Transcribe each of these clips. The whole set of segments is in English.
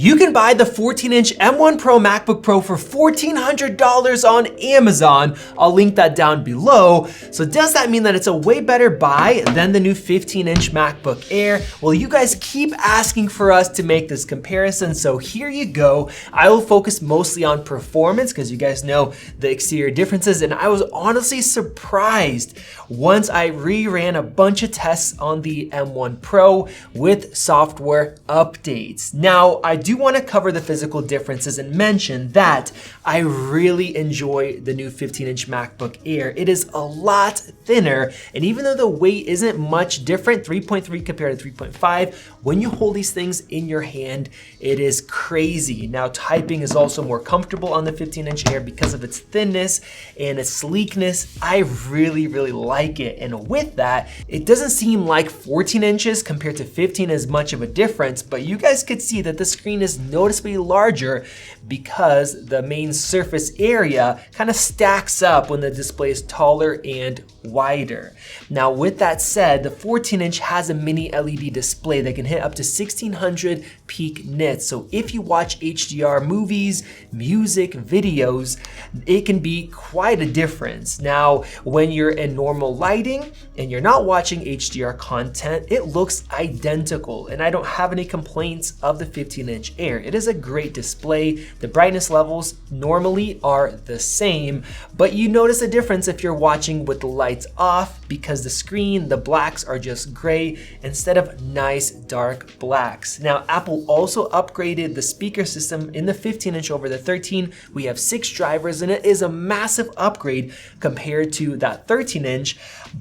You can buy the 14-inch M1 Pro MacBook Pro for $1,400 on Amazon. I'll link that down below. So does that mean that it's a way better buy than the new 15-inch MacBook Air? Well, you guys keep asking for us to make this comparison, so here you go. I will focus mostly on performance because you guys know the exterior differences, and I was honestly surprised once I reran a bunch of tests on the M1 Pro with software updates. Now, I do want to cover the physical differences and mention that I really enjoy the new 15-inch MacBook Air. It is a lot thinner, and even though the weight isn't much different, 3.3 compared to 3.5, when you hold these things in your hand, it is crazy. Now, typing is also more comfortable on the 15-inch Air because of its thinness and its sleekness. I really like it, and with that, it doesn't seem like 14 inches compared to 15 is much of a difference, but you guys could see that the screen is noticeably larger because the main surface area kind of stacks up when the display is taller and wider. Now, with that said, the 14-inch has a mini LED display that can hit up to 1600 peak nits. So if you watch HDR movies, music, videos, it can be quite a difference. Now, when you're in normal lighting and you're not watching HDR content, it looks identical, and I don't have any complaints of the 15-inch Air. It is a great display. The brightness levels normally are the same, but you notice a difference if you're watching with the lights off because the screen, the blacks are just gray instead of nice dark blacks. Now, Apple also upgraded the speaker system in the 15-inch over the 13. We have 6 drivers, and it is a massive upgrade compared to that 13-inch,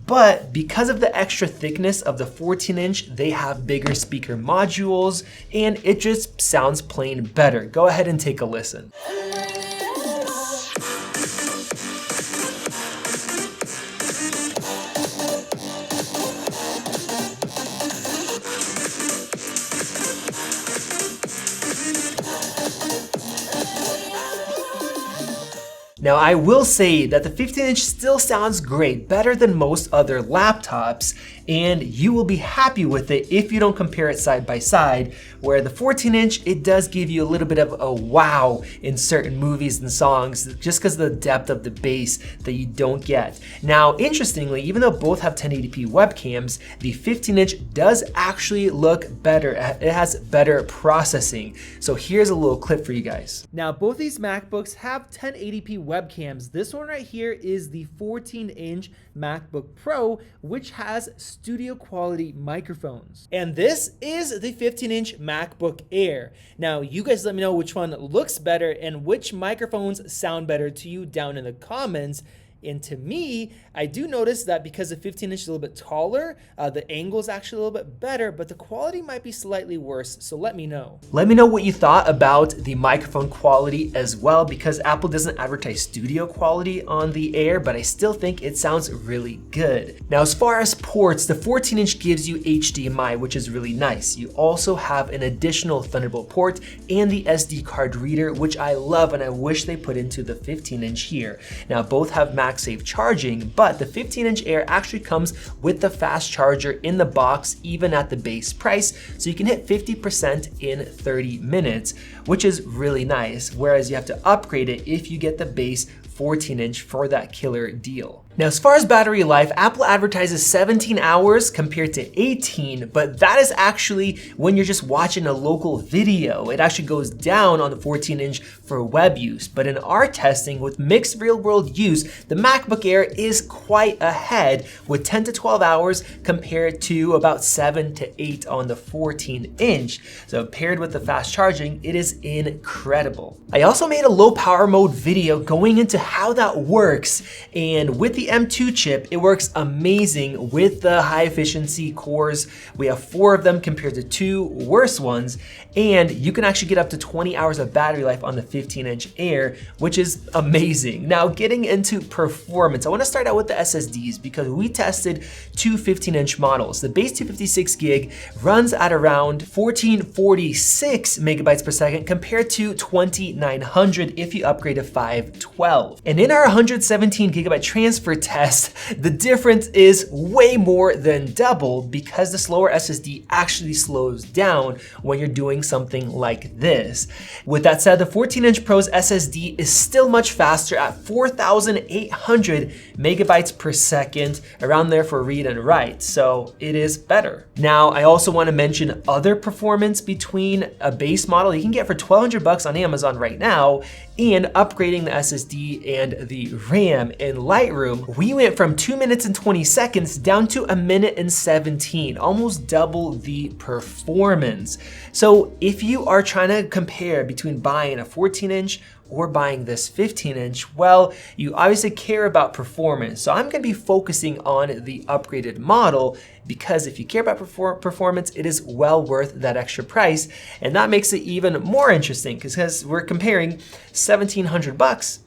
but because of the extra thickness of the 14-inch, they have bigger speaker modules, and it just sounds plain better. Go ahead and take a listen. Now, I will say that the 15-inch still sounds great, better than most other laptops, and you will be happy with it if you don't compare it side by side, where the 14-inch, it does give you a little bit of a wow in certain movies and songs, just because of the depth of the bass that you don't get. Now, interestingly, even though both have 1080p webcams, the 15-inch does actually look better. It has better processing. So here's a little clip for you guys. Now, both these MacBooks have 1080p webcams. This one right here is the 14-inch MacBook Pro, which has studio quality microphones. And this is the 15-inch MacBook Air. Now, you guys let me know which one looks better and which microphones sound better to you down in the comments. And to me, I do notice that because the 15-inch is a little bit taller, the angle is actually a little bit better, but the quality might be slightly worse, so let me know. Let me know what you thought about the microphone quality as well, because Apple doesn't advertise studio quality on the Air, but I still think it sounds really good. Now, as far as ports, the 14-inch gives you HDMI, which is really nice. You also have an additional Thunderbolt port and the SD card reader, which I love and I wish they put into the 15-inch here. Now, both have MagSafe charging, but the 15-inch Air actually comes with the fast charger in the box, even at the base price, so you can hit 50% in 30 minutes, which is really nice, whereas you have to upgrade it if you get the base 14-inch for that killer deal. Now, as far as battery life, Apple advertises 17 hours compared to 18, but that is actually when you're just watching a local video. It actually goes down on the 14-inch for web use, but in our testing with mixed real-world use, the MacBook Air is quite ahead with 10 to 12 hours compared to about 7 to 8 on the 14-inch. So paired with the fast charging, it is incredible. I also made a low power mode video going into how that works, and with the M2 chip, it works amazing with the high efficiency cores. We have 4 of them compared to 2 worse ones, and you can actually get up to 20 hours of battery life on the 15-inch Air, which is amazing. Now, getting into performance, I want to start out with the SSDs because we tested 2 15-inch models. The base 256 gig runs at around 1446 megabytes per second compared to 2900 if you upgrade to 512. And in our 117 gigabyte transfer for test, the difference is way more than double because the slower SSD actually slows down when you're doing something like this. With that said, the 14-inch Pro's SSD is still much faster at 4,800 megabytes per second, around there for read and write, so it is better. Now, I also want to mention other performance between a base model you can get for $1,200 on Amazon right now and upgrading the SSD and the RAM. In Lightroom, we went from 2 minutes and 20 seconds down to 1 minute and 17, almost double the performance. So if you are trying to compare between buying a 14-inch or buying this 15-inch, well, you obviously care about performance. So I'm gonna be focusing on the upgraded model because if you care about performance, it is well worth that extra price. And that makes it even more interesting because we're comparing $1,700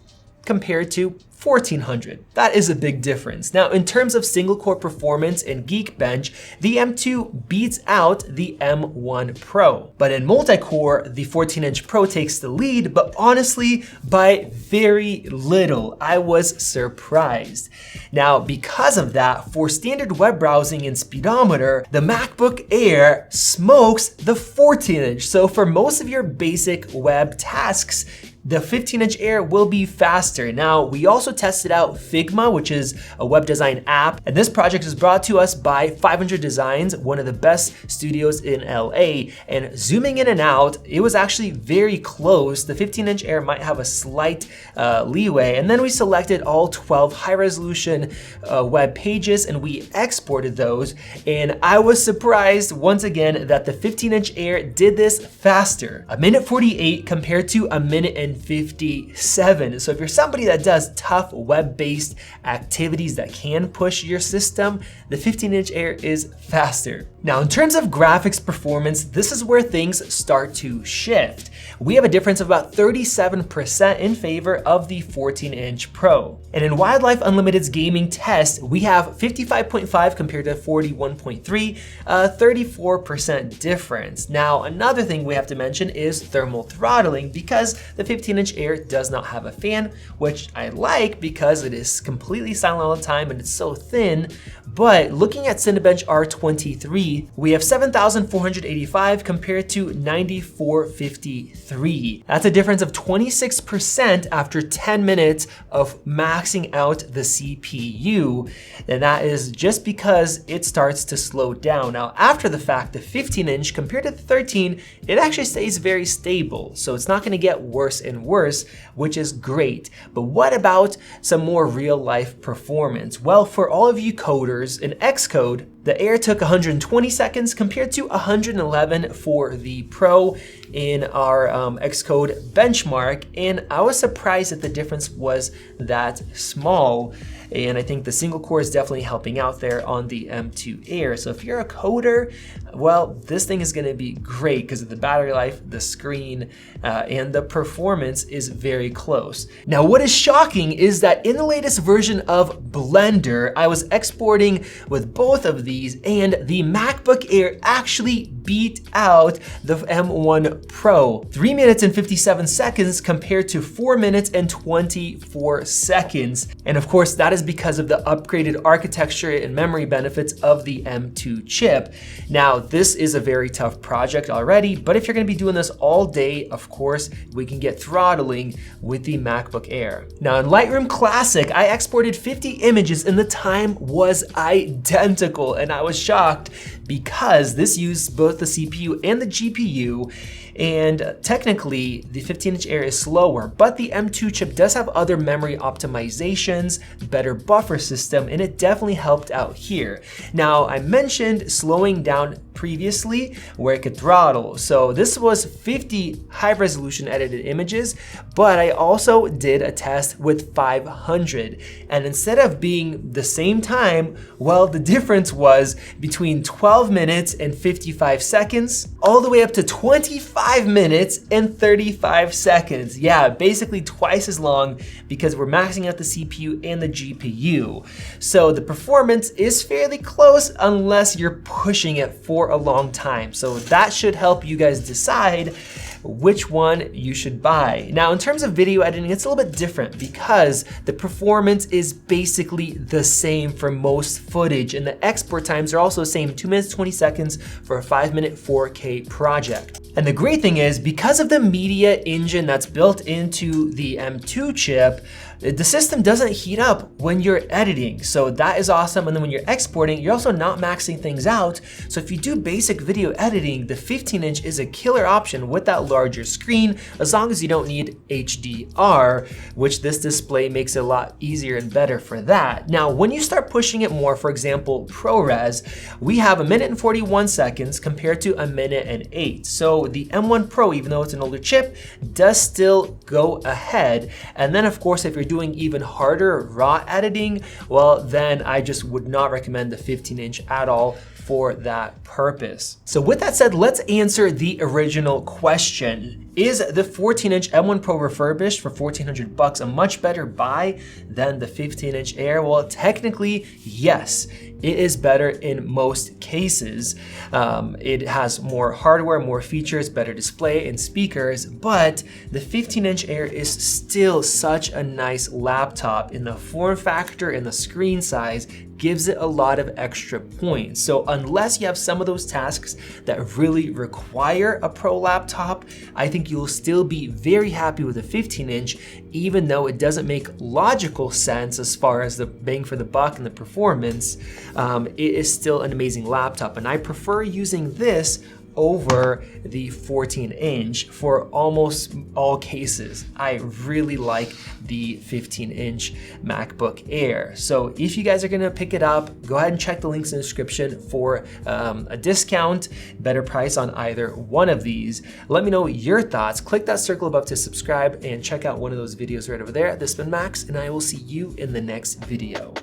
compared to $1,400. That is a big difference. Now, in terms of single core performance in Geekbench, the M2 beats out the M1 Pro. But in multi-core, the 14-inch Pro takes the lead, but honestly, by very little. I was surprised. Now, because of that, for standard web browsing and speedometer, the MacBook Air smokes the 14-inch. So for most of your basic web tasks, the 15-inch Air will be faster. Now, we also tested out Figma, which is a web design app, and this project is brought to us by 500 Designs, one of the best studios in LA. And zooming in and out, it was actually very close. The 15-inch Air might have a slight leeway. And then we selected all 12 high-resolution web pages, and we exported those. And I was surprised once again that the 15-inch Air did this faster. 1 minute 48 compared to 1 minute and 57. So if you're somebody that does tough web-based activities that can push your system, the 15-inch Air is faster. Now, in terms of graphics performance, this is where things start to shift. We have a difference of about 37% in favor of the 14-inch Pro. And in Wildlife Unlimited's gaming test, we have 55.5 compared to 41.3, 34% difference. Now, another thing we have to mention is thermal throttling because the 15-inch Air does not have a fan, which I like because it is completely silent all the time and it's so thin. But looking at Cinebench R23, we have 7,485 compared to 9,453. That's a difference of 26% after 10 minutes of maxing out the CPU. And that is just because it starts to slow down. Now, after the fact, the 15-inch compared to the 13, it actually stays very stable. So it's not gonna get worse and worse, which is great. But what about some more real life performance? Well, for all of you coders, in Xcode, the Air took 120 seconds compared to 111 for the Pro in our Xcode benchmark, and I was surprised that the difference was that small. And I think the single core is definitely helping out there on the M2 Air. So if you're a coder, well, this thing is gonna be great because of the battery life, the screen, and the performance is very close. Now, what is shocking is that in the latest version of Blender, I was exporting with both of these and the MacBook Air actually beat out the M1 Pro. 3 minutes and 57 seconds compared to 4 minutes and 24 seconds. And of course, that is because of the upgraded architecture and memory benefits of the M2 chip. Now, this is a very tough project already, but if you're gonna be doing this all day, of course, we can get throttling with the MacBook Air. Now, in Lightroom Classic, I exported 50 images and the time was identical, and I was shocked because this used both the CPU and the GPU. And technically, the 15-inch Air is slower, but the M2 chip does have other memory optimizations, better buffer system, and it definitely helped out here. Now, I mentioned slowing down previously where it could throttle. So this was 50 high-resolution edited images, but I also did a test with 500. And instead of being the same time, well, the difference was between 12 minutes and 55 seconds, all the way up to 25 minutes and 35 seconds. Yeah, basically twice as long because we're maxing out the CPU and the GPU. So the performance is fairly close unless you're pushing it for a long time. So that should help you guys decide. which one you should buy. Now, in terms of video editing, it's a little bit different because the performance is basically the same for most footage, and the export times are also the same, 2 minutes, 20 seconds for a 5-minute 4K project. And the great thing is, because of the media engine that's built into the M2 chip, the system doesn't heat up when you're editing. So that is awesome. And then when you're exporting, you're also not maxing things out. So if you do basic video editing, the 15-inch is a killer option with that larger screen, as long as you don't need HDR, which this display makes it a lot easier and better for that. Now, when you start pushing it more, for example, ProRes, we have 1 minute and 41 seconds compared to 1 minute and 8. So the M1 Pro, even though it's an older chip, does still go ahead. And then of course, if you're doing even harder raw editing, well, then I just would not recommend the 15-inch at all for that purpose. So with that said, let's answer the original question. Is the 14-inch M1 Pro refurbished for $1,400 a much better buy than the 15-inch Air? Well, technically, yes. It is better in most cases. It has more hardware, more features, better display and speakers, but the 15-inch Air is still such a nice laptop. In the form factor and the screen size gives it a lot of extra points. So unless you have some of those tasks that really require a pro laptop, I think you'll still be very happy with the 15-inch, even though it doesn't make logical sense as far as the bang for the buck and the performance. It is still an amazing laptop, and I prefer using this over the 14-inch for almost all cases. I really like the 15-inch MacBook Air. So if you guys are gonna pick it up, go ahead and check the links in the description for a discount, better price on either one of these. Let me know your thoughts. Click that circle above to subscribe and check out one of those videos right over there. This has been Max, and I will see you in the next video.